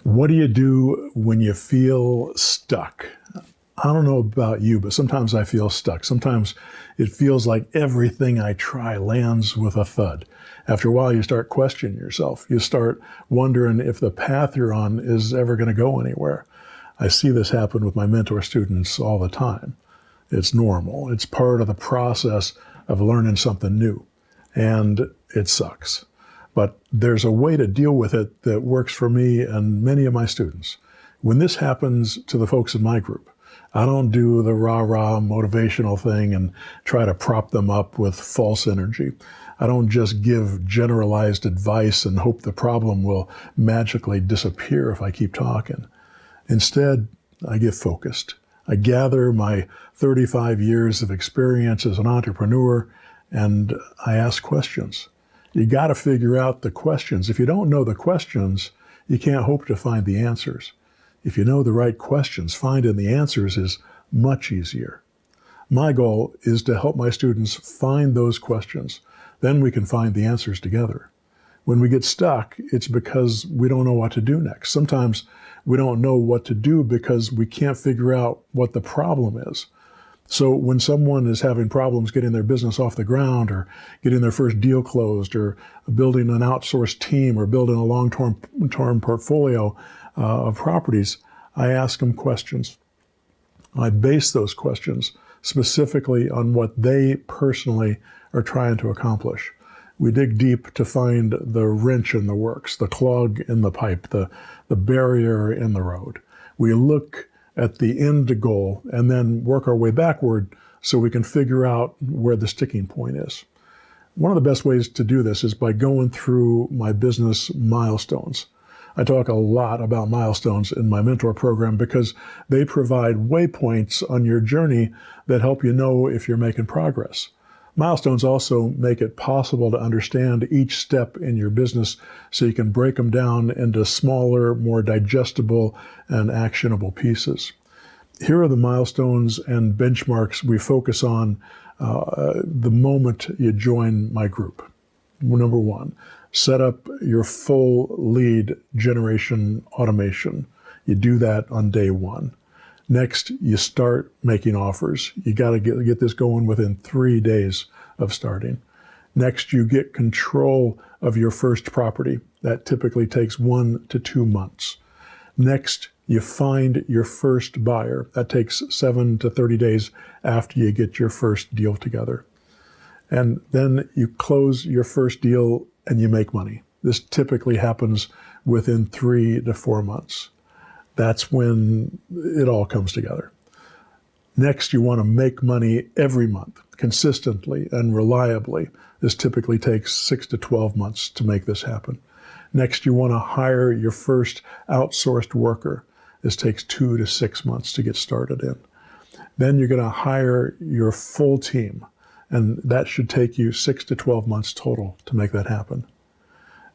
What do you do when you feel stuck? I don't know about you, but sometimes I feel stuck. Sometimes it feels like everything I try lands with a thud. After a while, you start questioning yourself. You start wondering if the path you're on is ever going to go anywhere. I see this happen with my mentor students all the time. It's normal. It's part of the process of learning something new, and it sucks. But there's a way to deal with it that works for me and many of my students. When this happens to the folks in my group, I don't do the rah-rah motivational thing and try to prop them up with false energy. I don't just give generalized advice and hope the problem will magically disappear if I keep talking. Instead, I get focused. I gather my 35 years of experience as an entrepreneur and I ask questions. You got to figure out the questions. If you don't know the questions, you can't hope to find the answers. If you know the right questions, finding the answers is much easier. My goal is to help my students find those questions. Then we can find the answers together. When we get stuck, it's because we don't know what to do next. Sometimes we don't know what to do because we can't figure out what the problem is. So when someone is having problems getting their business off the ground or getting their first deal closed or building an outsourced team or building a long-term portfolio of properties, I ask them questions. I base those questions specifically on what they personally are trying to accomplish. We dig deep to find the wrench in the works, the clog in the pipe, the barrier in the road. We look at the end goal and then work our way backward so we can figure out where the sticking point is. One of the best ways to do this is by going through my business milestones. I talk a lot about milestones in my mentor program because they provide waypoints on your journey that help you know if you're making progress. Milestones also make it possible to understand each step in your business so you can break them down into smaller, more digestible, and actionable pieces. Here are the milestones and benchmarks we focus on the moment you join my group. Number one, set up your full lead generation automation. You do that on day one. Next, you start making offers. You got to get this going within 3 days of starting. Next, you get control of your first property. That typically takes 1 to 2 months. Next, you find your first buyer. That takes 7 to 30 days after you get your first deal together. And then you close your first deal and you make money. This typically happens within 3 to 4 months. That's when it all comes together. Next, you want to make money every month, consistently and reliably. This typically takes 6 to 12 months to make this happen. Next, you want to hire your first outsourced worker. This takes 2 to 6 months to get started in. Then you're going to hire your full team, and that should take you 6 to 12 months total to make that happen.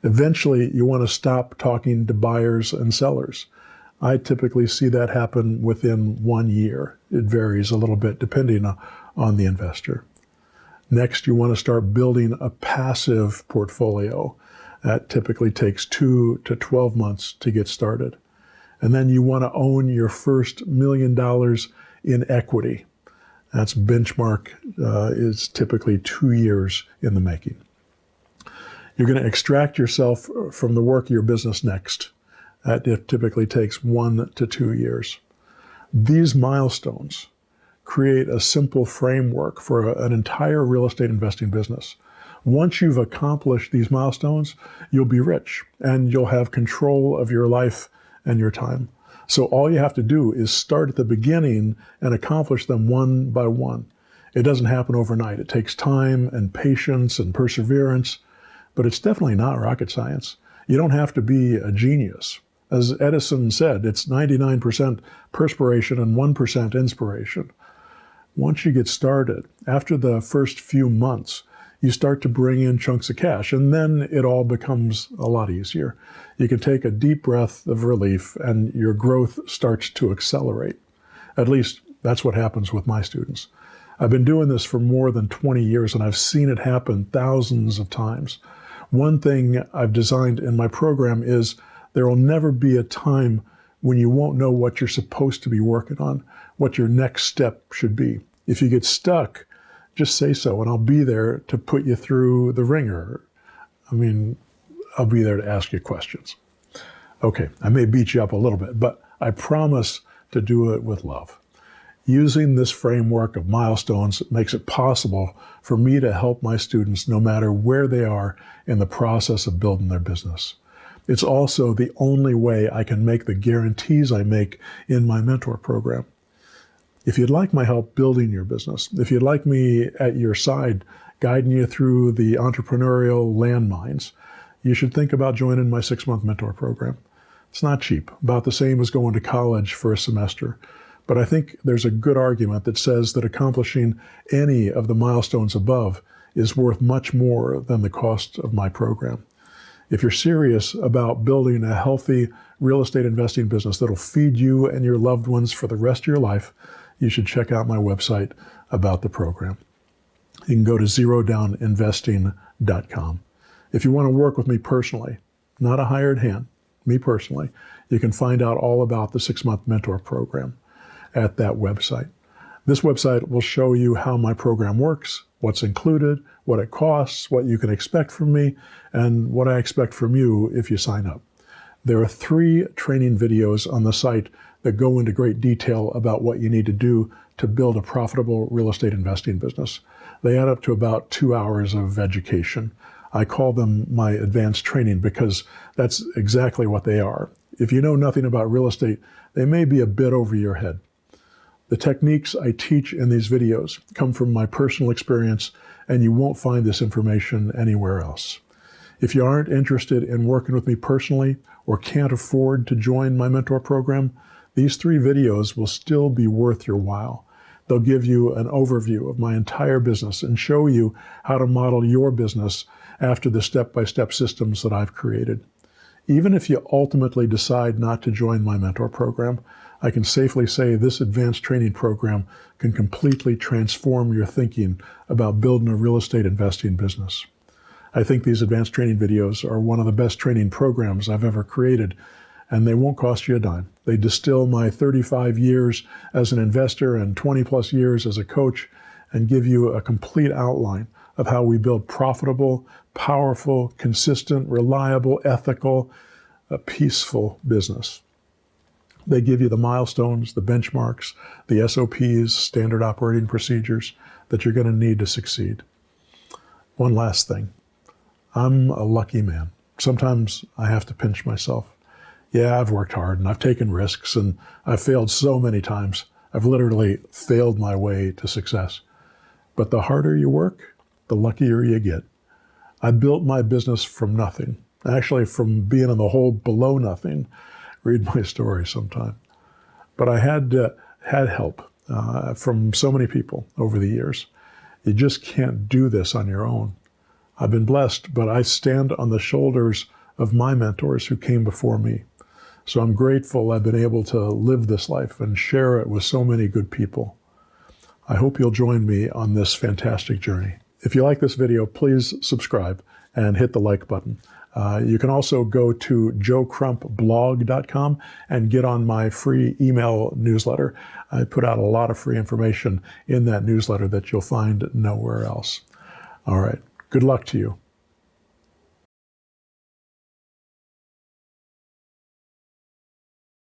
Eventually, you want to stop talking to buyers and sellers. I typically see that happen within 1 year. It varies a little bit depending on the investor. Next, you want to start building a passive portfolio. That typically takes 2 to 12 months to get started. And then you want to own your first $1 million in equity. That's benchmark is typically 2 years in the making. You're going to extract yourself from the work of your business next. That typically takes 1 to 2 years. These milestones create a simple framework for an entire real estate investing business. Once you've accomplished these milestones, you'll be rich and you'll have control of your life and your time. So all you have to do is start at the beginning and accomplish them one by one. It doesn't happen overnight. It takes time and patience and perseverance, but it's definitely not rocket science. You don't have to be a genius. As Edison said, it's 99% perspiration and 1% inspiration. Once you get started, after the first few months, you start to bring in chunks of cash, and then it all becomes a lot easier. You can take a deep breath of relief, and your growth starts to accelerate. At least that's what happens with my students. I've been doing this for more than 20 years, and I've seen it happen thousands of times. One thing I've designed in my program is There will never be a time when you won't know what you're supposed to be working on, what your next step should be. If you get stuck, just say so, and I'll be there to put you through the ringer. I mean, I'll be there to ask you questions. Okay, I may beat you up a little bit, but I promise to do it with love. Using this framework of milestones makes it possible for me to help my students no matter where they are in the process of building their business. It's also the only way I can make the guarantees I make in my mentor program. If you'd like my help building your business, if you'd like me at your side guiding you through the entrepreneurial landmines, you should think about joining my 6-month mentor program. It's not cheap, about the same as going to college for a semester. But I think there's a good argument that says that accomplishing any of the milestones above is worth much more than the cost of my program. If you're serious about building a healthy real estate investing business that'll feed you and your loved ones for the rest of your life, you should check out my website about the program. You can go to zerodowninvesting.com. If you want to work with me personally, not a hired hand, me personally, you can find out all about the 6-month mentor program at that website. This website will show you how my program works, what's included, what it costs, what you can expect from me, and what I expect from you if you sign up. There are 3 training videos on the site that go into great detail about what you need to do to build a profitable real estate investing business. They add up to about 2 hours of education. I call them my advanced training because that's exactly what they are. If you know nothing about real estate, they may be a bit over your head. The techniques I teach in these videos come from my personal experience, and you won't find this information anywhere else. If you aren't interested in working with me personally or can't afford to join my mentor program, these 3 videos will still be worth your while. They'll give you an overview of my entire business and show you how to model your business after the step-by-step systems that I've created. Even if you ultimately decide not to join my mentor program, I can safely say this advanced training program can completely transform your thinking about building a real estate investing business. I think these advanced training videos are one of the best training programs I've ever created, and they won't cost you a dime. They distill my 35 years as an investor and 20 plus years as a coach and give you a complete outline of how we build profitable, powerful, consistent, reliable, ethical, peaceful business. They give you the milestones, the benchmarks, the SOPs, standard operating procedures that you're going to need to succeed. One last thing. I'm a lucky man. Sometimes I have to pinch myself. Yeah, I've worked hard and I've taken risks and I've failed so many times. I've literally failed my way to success. But the harder you work, the luckier you get. I built my business from nothing. Actually, from being in the hole below nothing. Read my story sometime. But I had help from so many people over the years. You just can't do this on your own. I've been blessed, but I stand on the shoulders of my mentors who came before me. So I'm grateful I've been able to live this life and share it with so many good people. I hope you'll join me on this fantastic journey. If you like this video, please subscribe and hit the like button. You can also go to joecrumpblog.com and get on my free email newsletter. I put out a lot of free information in that newsletter that you'll find nowhere else. All right. Good luck to you.